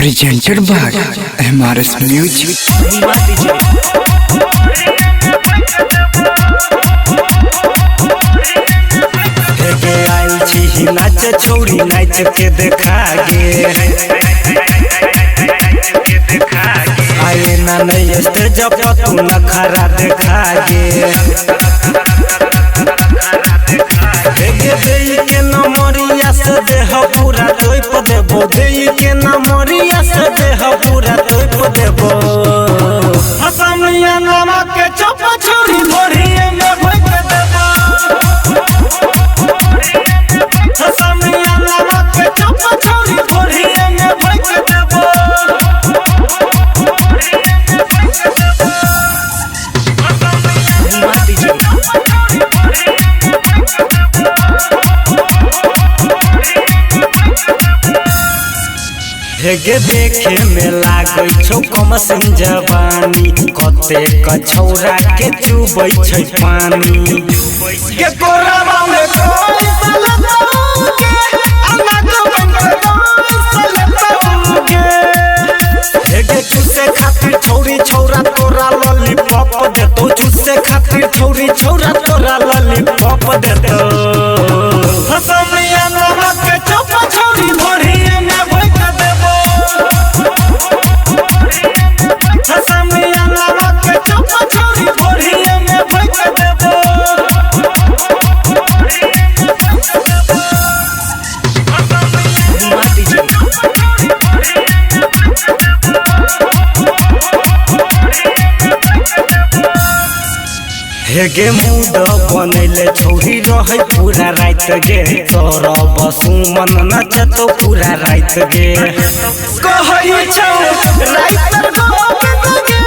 presented by MRS Music. नाच छोड़ी नाच के देखा गे आए ना नहीं स्टेज पर तू नखरा देखा गे के नमरिया से देह पूरा तोप देबो देई के नमरिया से देह पूरा तोप देबो हसमिया नामा के चप छोड़ी भोरिए में भोग देबो हसमिया नामा के चप छोड़ी भोरिए में भोग देबो हेगे देखे में लागै छौ कम सिन जवानी कते कछौरा के चुबै छै पानी के कोरावा में कोई सलतौ के अन्ना को कोई सलतौ के हेगे चुसे खातिर छौरी छौरा तोरा लॉलीपॉप देतो चुसे खातिर छौरी छौरा तोरा लॉलीपॉप देतो हसमिया नामा के चप छौरी भोरिए में भोग देबो हसमिया नामा के चप छौरी भोरिए में भोग देबो हेगे मूड बनैले छौरी रहै पूरा रात गे तोरा बसु मन नचतो पूरा रात गे कहै छौ रात गोविंद गे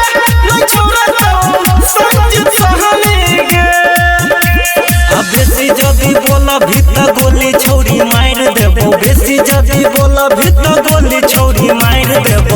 नै छौरा तो संजीत सहनी गे अब बेसी जदी बोल भीत गोली छौरी मार देबो बेसी जदी बोल भीत गोली छौरी मार देबो